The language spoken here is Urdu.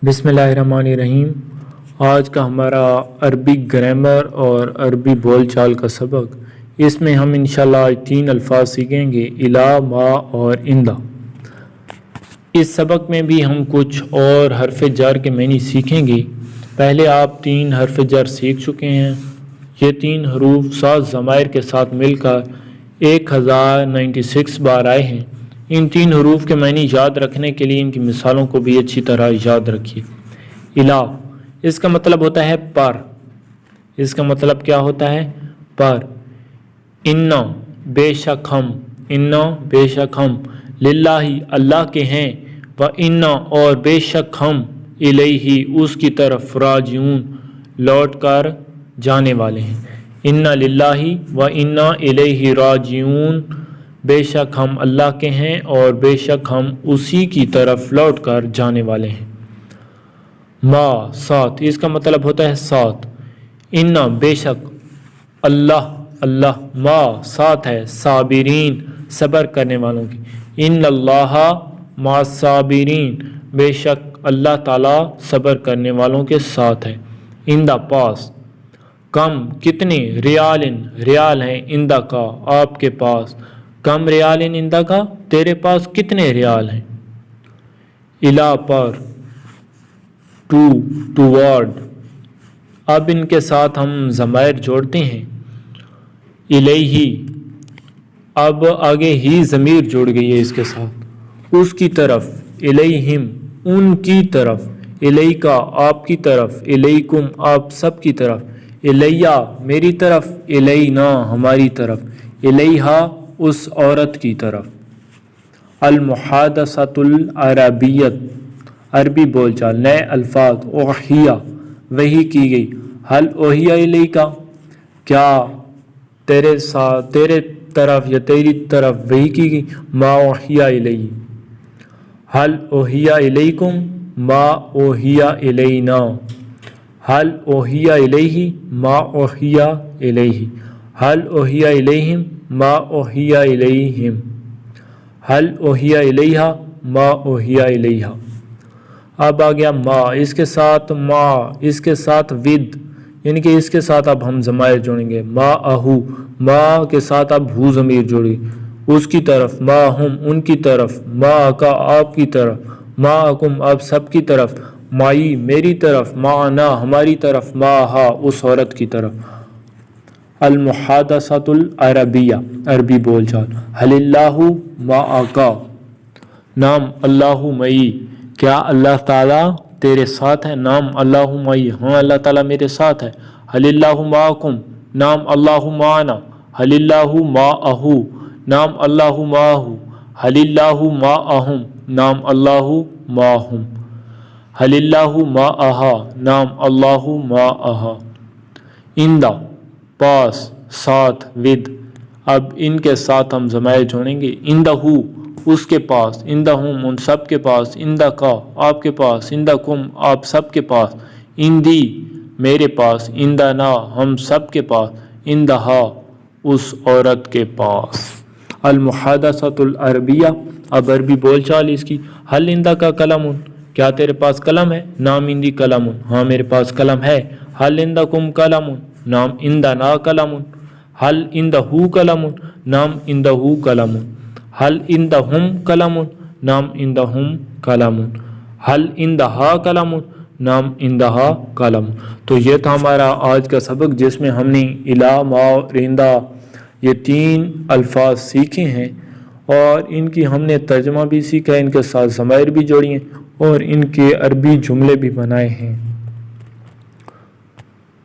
بسم اللہ الرحمن الرحیم۔ آج کا ہمارا عربی گرامر اور عربی بول چال کا سبق، اس میں ہم انشاءاللہ آج 3 الفاظ سیکھیں گے، الا، ما اور اندہ۔ اس سبق میں بھی ہم کچھ اور حرف جر کے معنی سیکھیں گے۔ پہلے آپ 3 حرف جر سیکھ چکے ہیں۔ یہ 3 حروف 7 ضمائر کے ساتھ مل کر 1096 بار آئے ہیں۔ ان 3 حروف کے معنی یاد رکھنے کے لیے ان کی مثالوں کو بھی اچھی طرح یاد رکھیے۔ الا، اس کا مطلب ہوتا ہے پر۔ اس کا مطلب کیا ہوتا ہے؟ پر۔ انا، بے شک ہم۔ انا، بے شک ہم۔ للہ، اللہ کے ہیں۔ و انا، اور بے شک ہم۔ الیہ، اس کی طرف۔ راجعون، لوٹ کر جانے والے ہیں۔ انا للہ و انا الیہ راجعون، بے شک ہم اللہ کے ہیں اور بے شک ہم اسی کی طرف لوٹ کر جانے والے ہیں۔ ما، ساتھ، اس کا مطلب ہوتا ہے ساتھ۔ انا، بے شک اللہ، اللہ۔ ما، ساتھ ہے صابرین، صبر کرنے والوں کی۔ ان اللہ مع الصابرین، بے شک اللہ تعالیٰ صبر کرنے والوں کے ساتھ ہے۔ اندہ، پاس۔ کم، کتنے۔ ریالن، ریال ہیں اندہ کا، آپ کے پاس۔ کم ریالن اندہ کا، تیرے پاس کتنے ریال ہیں۔ الا، پر۔ ٹو، ٹوارڈ۔ اب ان کے ساتھ ہم ضمائر جوڑتے ہیں۔ الیہ، اب آگے ہی ضمیر جوڑ گئی ہے اس کے ساتھ۔ اس کی طرف۔ الیہم، ان کی طرف۔ الیکا، آپ کی طرف۔ الیکم، آپ سب کی طرف۔ الیہ، میری طرف۔ الینا، ہماری طرف۔ الیہا، اس عورت کی طرف۔ المحادثۃ العربیۃ، عربی بول چال، نئے الفاظ۔ اوحیہ، وحی کی گئی۔ حل اوحیہ الیکا، کیا تیرے ساتھ، تیرے طرف یا تیری طرف وحی کی گئی۔ ما اوحیہ الیہ۔ حل اوحیہ الیکم، ما اوحیہ الینا۔ حل اوحیہ الیہ، ما اوحیہ الیہ۔ حل اوحیہ الیہم، ما اوحیہ الیہم۔ حل اوحیہ الیہا، ما اوحیہ الیہا۔ اب آ گیا ما، اس کے ساتھ ما، اس کے ساتھ ود، یعنی کہ اس کے ساتھ اب ہم ضمائر جوڑیں گے۔ ما اہو، ما کے ساتھ اب ہو ضمیر جوڑی، اس کی طرف۔ ما ہم، ان کی طرف۔ ما کا، آپ کی طرف۔ ما اکم، آپ سب کی طرف۔ مائی، میری طرف۔ معنا، ہماری طرف۔ ما ہا، اس عورت کی طرف۔ المحادثۃ العربیہ، عربی بول چال۔ حل اللہ معک، نام اللہ معی، کیا اللہ تعالیٰ تیرے ساتھ ہے۔ نام اللہ معی، ہاں اللہ تعالیٰ میرے ساتھ ہے۔ حل اللہ معکم، نام اللہ معنا۔ حل اللہ معہو، نام اللہ معہو۔ حل اللہ معہم، نام اللہ معہم۔ حل اللہ معہا، نام اللہ معہا۔ اندہ، پاس، ساتھ، ود۔ اب ان کے ساتھ ہم ضمائر جوڑیں گے۔ اندہو، اس کے پاس۔ اندہم، ان سب کے پاس۔ اندہ کا، آپ کے پاس۔ اندہ کم، آپ سب کے پاس۔ اندی، میرے پاس۔ اندہ نا، ہم سب کے پاس۔ اندہا، اس عورت کے پاس۔ المحادثۃ العربیہ، اب عربی بول چال اس کی۔ حل اندہ کا قلم، کیا تیرے پاس قلم ہے۔ نام اندی قلم، ہاں میرے پاس قلم ہے۔ حل اندکم قلم، نام اندنا قلم۔ حل اندہو قلم، نام اندہو قلم۔ حل اندہم قلم، نام اندہم قلم۔ حل اندہا قلم، نام اندہا قلم۔ تو یہ تھا ہمارا آج کا سبق، جس میں ہم نے الا، ما اور اندہ، یہ 3 الفاظ سیکھے ہیں اور ان کی ہم نے ترجمہ بھی سیکھا ہے، ان کے ساتھ ضمائر بھی جوڑی ہیں اور ان کے عربی جملے بھی بنائے ہیں۔